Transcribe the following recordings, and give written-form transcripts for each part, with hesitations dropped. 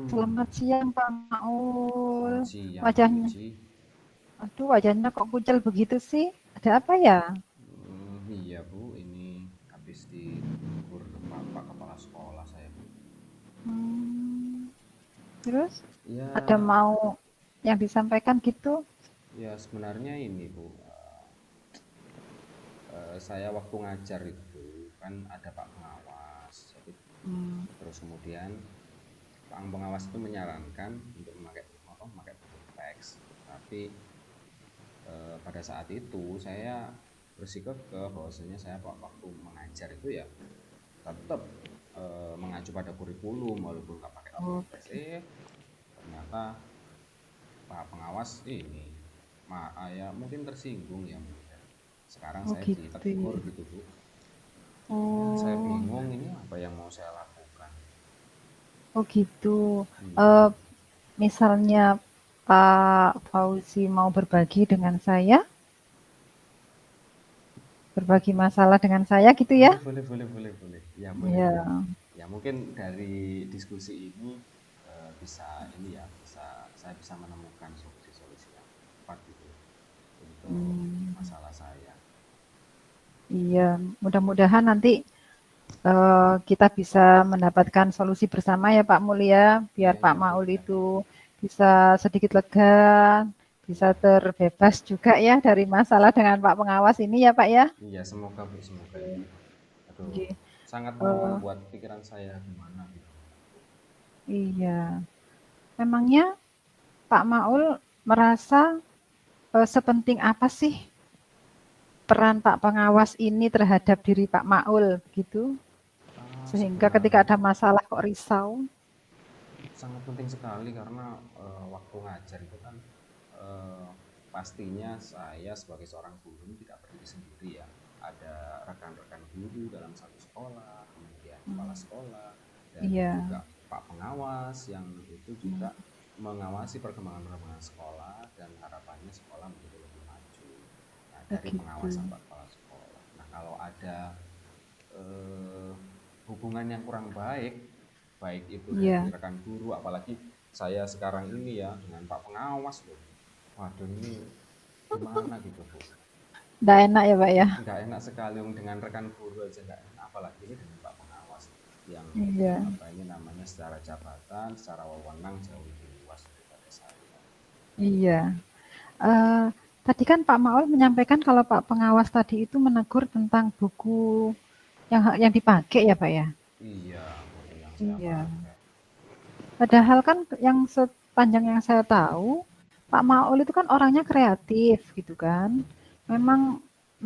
Selamat siang Pak Maul. Selamat siang, Mbak Wajahnya, Mici. aduh wajahnya kok kucel begitu sih? Ada apa ya? Iya Bu, ini habis ditegur Bapak Kepala Sekolah saya Bu. Hmm, terus ada Ya, mau yang disampaikan gitu? ya sebenarnya ini Bu, saya waktu ngajar itu kan ada Pak Pengawas. Jadi Hmm, terus kemudian Pak Pengawas itu menyarankan untuk memakai buku teks. Tapi pada saat itu saya bersikukuh bahwasanya saya waktu mengajar itu ya tetap mengacu pada kurikulum walaupun nggak pakai buku oh, tes. Ternyata Pak Pengawas ini ya mungkin tersinggung ya Bu, dan sekarang oh saya gitu ditegur ya. gitu Bu. Ya saya Oh, bingung ini apa yang mau saya lakukan. oh gitu. Iya Eh, Bu. misalnya Pak Fauzi mau berbagi dengan saya, berbagi masalah dengan saya gitu ya? Boleh, boleh, boleh, boleh, boleh. Ya boleh Bu. Ya, Ya mungkin dari diskusi ini bisa ini ya, saya bisa menemukan solusi-solusi yang tepat gitu untuk hmm, masalah saya. iya. Mudah-mudahan nanti kita bisa mendapatkan solusi bersama ya Pak Mulia, biar Iya, Pak iya Bu, Maul ya. itu bisa sedikit lega, bisa Iya. terbebas juga ya dari masalah dengan Pak Pengawas ini ya Pak ya. Iya, semoga Bu, semoga ya Bu. Aduh, Nggih. sangat Eh, membuat pikiran saya gimana gitu. iya, memangnya Pak Maul merasa sepenting apa sih peran Pak Pengawas ini terhadap diri Pak Maul gitu, sehingga ketika ada Sebenarnya masalah kok risau. sangat penting sekali karena waktu ngajar itu kan eh, pastinya saya sebagai seorang guru ini tidak berdiri sendiri ya. Ada rekan-rekan guru dalam satu sekolah, kemudian kepala sekolah, dan Iya, juga Pak Pengawas yang itu juga mengawasi perkembangan-perkembangan sekolah dan harapannya sekolah menjadi lebih maju. Nah, dari begitu. pengawasan Pak Kepala Sekolah. Nah, kalau ada eh, hubungan yang kurang baik, baik itu dari Iya, rekan guru, apalagi saya sekarang ini ya dengan Pak Pengawas loh. Waduh ini gimana gitu Bu? nggak enak ya Pak ya. Nggak enak sekali dengan rekan guru aja nggak enak, apalagi ini dengan Pak Pengawas yang Iya. apa ini namanya secara jabatan, secara wewenang jauh lebih luas daripada saya. Iya, eee, tadi kan Pak Maul menyampaikan kalau Pak Pengawas tadi itu menegur tentang buku yang dipakai ya, Pak, ya? Iya, buku yang saya Iya. pakai. Padahal kan yang sepanjang yang saya tahu, Pak Maul itu kan orangnya kreatif gitu kan. Memang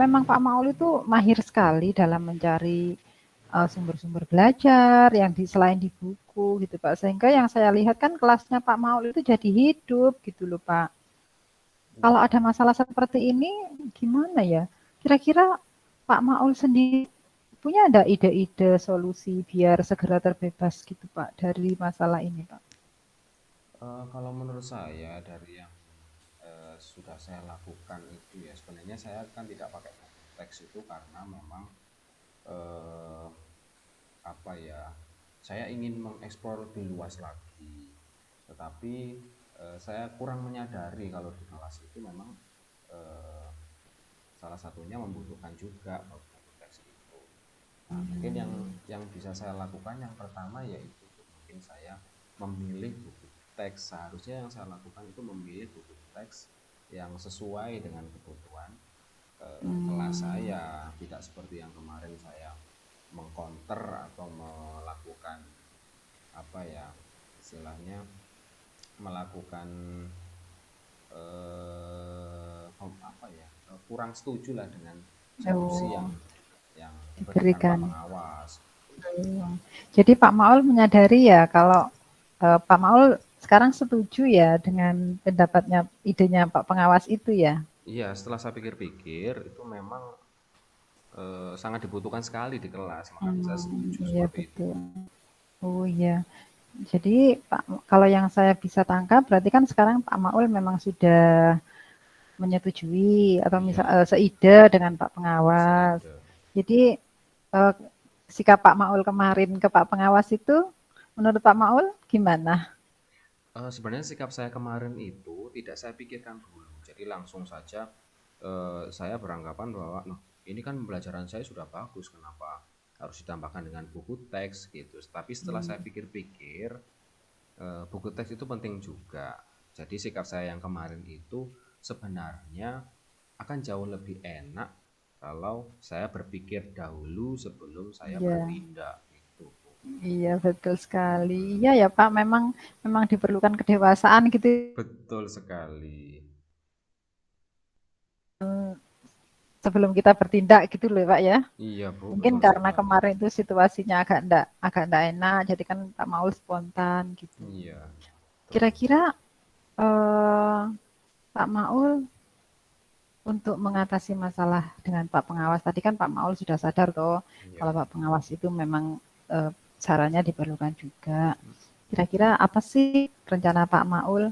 memang Pak Maul itu mahir sekali dalam mencari, sumber-sumber belajar yang selain di buku gitu, Pak. Sehingga yang saya lihat kan kelasnya Pak Maul itu jadi hidup gitu loh, Pak. Kalau Iya. ada masalah seperti ini gimana ya? Kira-kira Pak Maul sendiri punya ada ide-ide solusi biar segera terbebas gitu Pak dari masalah ini Pak? Kalau menurut saya dari yang sudah saya lakukan itu ya sebenarnya saya kan tidak pakai buku teks itu karena memang eh, apa ya saya ingin mengeksplor lebih luas lagi, tetapi saya kurang menyadari kalau di kelas itu memang eh, salah satunya membutuhkan juga buku teks itu. Nah, mungkin yang bisa saya lakukan yang pertama yaitu mungkin saya memilih buku teks. Seharusnya yang saya lakukan itu memilih buku teks yang sesuai dengan kebutuhan kelas Hmm, saya, tidak seperti yang kemarin saya mengcounter atau melakukan apa ya istilahnya melakukan apa ya kurang setuju lah dengan solusi oh, yang diberikan Pak diberikan. Pengawas. Hmm. Jadi Pak Maul menyadari ya kalau Pak Maul sekarang setuju ya dengan pendapatnya, idenya Pak Pengawas itu ya. Iya, setelah saya pikir-pikir itu memang sangat dibutuhkan sekali di kelas, makanya saya setuju Iya seperti itu. betul. Oh iya. Jadi Pak, kalau yang saya bisa tangkap berarti kan sekarang Pak Maul memang sudah menyetujui atau misal Iya, seide dengan Pak Pengawas. seide. Jadi sikap Pak Maul kemarin ke Pak Pengawas itu Menurut Pak Maul gimana? Sebenarnya sikap saya kemarin itu tidak saya pikirkan dulu. Jadi langsung saja saya beranggapan bahwa, "Noh, ini kan pembelajaran saya sudah bagus, kenapa harus ditambahkan dengan buku teks?" gitu. Tapi setelah saya Hmm, pikir-pikir, buku teks itu penting juga. Jadi sikap saya yang kemarin itu sebenarnya akan jauh lebih enak kalau saya berpikir dahulu sebelum saya iya. bertindak gitu. Iya, betul sekali. Iya ya, Pak, memang memang diperlukan kedewasaan gitu Betul sekali. sebelum kita bertindak gitu loh, Pak ya. Iya, Bu, Mungkin betul karena sekali. kemarin itu situasinya agak ndak enak, jadi kan Pak Maul spontan gitu. Iya, betul. Kira-kira eh, Pak Maul untuk mengatasi masalah dengan Pak Pengawas tadi kan Pak Maul sudah sadar toh Iya. kalau Pak Pengawas itu memang sarannya diperlukan juga. Kira-kira apa sih rencana Pak Maul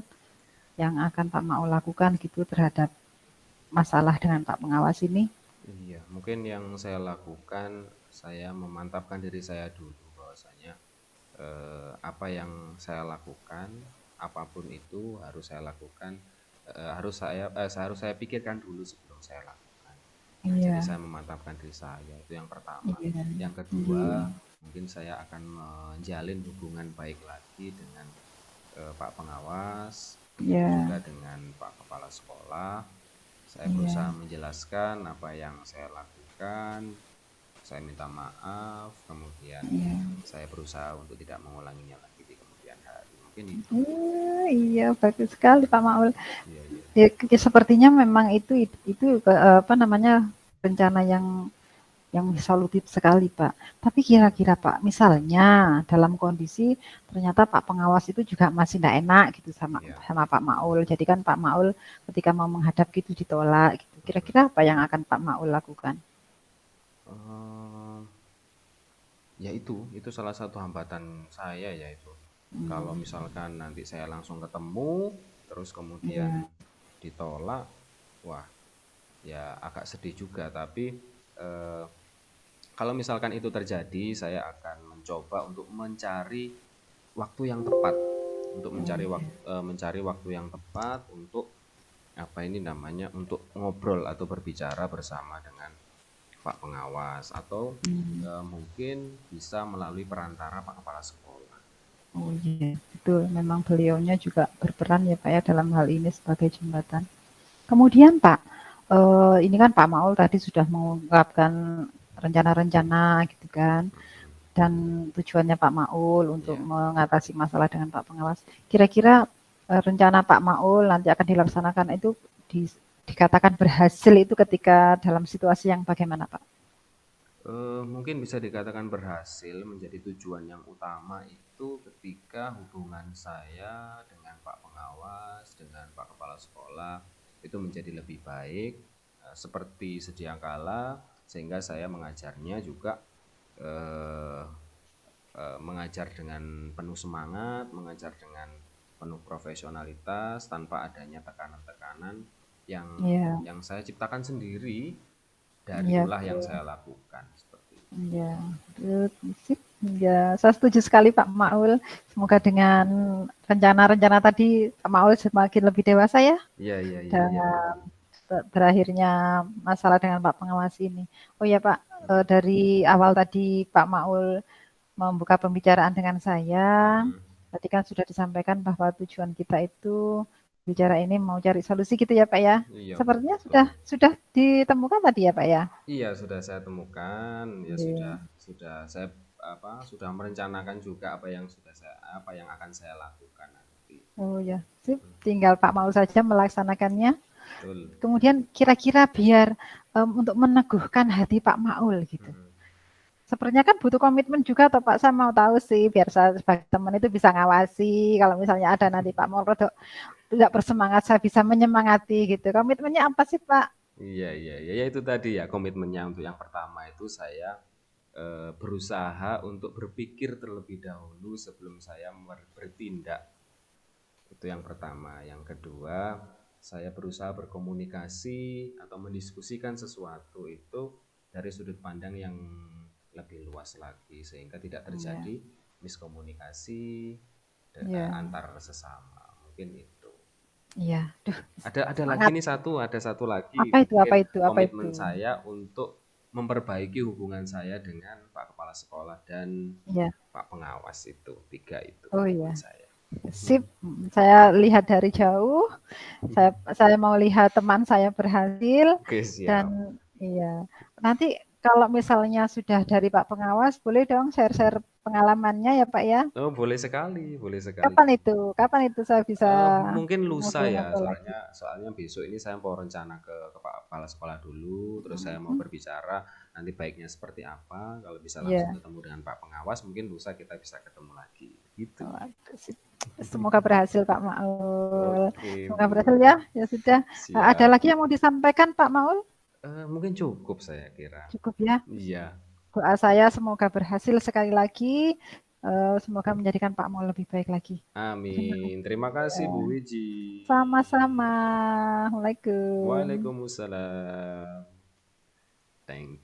yang akan Pak Maul lakukan gitu terhadap masalah dengan Pak Pengawas ini? Iya, mungkin yang saya lakukan, saya memantapkan diri saya dulu bahwasanya apa yang saya lakukan, apapun itu harus saya lakukan, harus saya pikirkan dulu sebelum saya lakukan. Nah, jadi Iya, saya memantapkan diri saya, itu yang pertama. iya, Yang kedua, iya, mungkin saya akan menjalin hubungan baik lagi dengan Pak Pengawas, begitu iya, juga dengan Pak Kepala Sekolah. Saya berusaha iya, menjelaskan apa yang saya lakukan, saya minta maaf, kemudian iya. saya berusaha untuk tidak mengulanginya lagi di kemudian hari. Mungkin itu. Iya, bagus sekali Pak Maul. Iya, iya. Ya, sepertinya memang itu apa namanya rencana yang solutif sekali, Pak. Tapi Iya, kira-kira Pak, misalnya dalam kondisi ternyata Pak Pengawas itu juga masih tidak enak gitu sama iya. sama Pak Maul. Jadi kan Pak Maul ketika mau menghadap gitu ditolak gitu. Mm-mm. Kira-kira apa yang akan Pak Maul lakukan? Eh, Ya itu salah satu hambatan saya ya itu. Kalau misalkan nanti saya langsung ketemu, terus kemudian Iya, ditolak, wah ya agak sedih juga. Tapi eh, kalau misalkan itu terjadi, saya akan mencoba untuk mencari waktu yang tepat, untuk oh mencari waktu yang tepat untuk apa ini namanya, untuk ngobrol atau berbicara bersama dengan Pak Pengawas atau mungkin bisa melalui perantara Pak Kepala Sekolah. oh iya, betul. Memang beliaunya juga berperan ya Pak ya dalam hal ini sebagai jembatan. Kemudian Pak, ini kan Pak Maul tadi sudah mengungkapkan rencana-rencana gitu kan, dan tujuannya Pak Maul untuk Ya. mengatasi masalah dengan Pak Pengawas. Kira-kira rencana Pak Maul nanti akan dilaksanakan itu dikatakan berhasil itu ketika dalam situasi yang bagaimana Pak? Mungkin bisa dikatakan berhasil menjadi tujuan yang utama itu ketika hubungan saya dengan Pak Pengawas, dengan Pak Kepala Sekolah itu menjadi lebih baik, seperti sedia kala, sehingga saya mengajarnya juga eh, mengajar dengan penuh semangat, mengajar dengan penuh profesionalitas tanpa adanya tekanan-tekanan yang Iya, saya ciptakan sendiri, dari iya itulah yang betul. saya lakukan seperti itu. Iya, betul. Sip. Ya, saya setuju sekali Pak Maul. Semoga dengan rencana-rencana tadi Pak Maul semakin lebih dewasa ya Iya, iya, iya, dan iya, Bu. berakhirnya masalah dengan Pak Pengawas ini. Oh ya Pak, Mm-mm. dari awal tadi Pak Maul membuka pembicaraan dengan saya, Mm-mm. tadi kan sudah disampaikan bahwa tujuan kita itu bicara ini mau cari solusi gitu ya Pak ya. Iya, Bu, Sepertinya betul. sudah ditemukan tadi ya Pak ya. Iya, sudah saya temukan, ya Iya. sudah saya sudah merencanakan juga apa yang akan saya lakukan nanti. Oh ya, sip. Tinggal Pak Maul saja melaksanakannya. Betul. Kemudian kira-kira biar untuk meneguhkan hati Pak Maul gitu. Mm-mm. Sepertinya kan butuh komitmen juga toh Pak. Saya mau tahu sih biar saya sebagai teman itu bisa ngawasi. Kalau misalnya ada nanti Pak Maul tidak bersemangat, saya bisa menyemangati gitu. Komitmennya apa sih Pak? Iya, iya, iya, ya itu tadi ya komitmennya. Untuk yang pertama itu saya berusaha untuk berpikir terlebih dahulu sebelum saya bertindak. Itu yang pertama. Yang kedua, saya berusaha berkomunikasi atau mendiskusikan sesuatu itu dari sudut pandang yang lebih luas lagi sehingga tidak Iya, terjadi miskomunikasi Iya, antar sesama. Mungkin itu. iya. Duh, Ada lagi semangat. nih ada satu lagi Apa itu? Apa mungkin itu? Apa itu? komitmen saya untuk memperbaiki hubungan saya dengan Pak Kepala Sekolah dan Iya. Pak Pengawas itu. 3 itu Oh komitmen iya. saya. Sip. Saya lihat dari jauh. Saya mau lihat teman saya berhasil Oke, dan siap. iya. Nanti kalau misalnya sudah dari Pak Pengawas, boleh dong share-share pengalamannya ya Pak ya. Oh, boleh sekali, boleh sekali. Kapan itu? Kapan itu saya bisa Mungkin lusa ya, ngobrol-ngobrol lagi? soalnya besok ini saya mau rencana ke Pak Kepala Sekolah dulu, terus saya mau Mhm. berbicara nanti baiknya seperti apa. Kalau bisa langsung Iya. ketemu dengan Pak Pengawas, mungkin lusa kita bisa ketemu lagi. Gitu. Waduh, semoga berhasil Pak Maul. Oke, Semoga Bu. berhasil ya. Ya sudah. Ada Siap. lagi yang mau disampaikan Pak Maul? Mungkin cukup saya kira. Cukup ya. Iya. Doa saya semoga berhasil sekali lagi. Semoga menjadikan Pak Maul lebih baik lagi. Terima Amin. kasih. Terima kasih Ya. Bu Wiji. Sama-sama. Assalamualaikum. Waalaikumsalam. Thank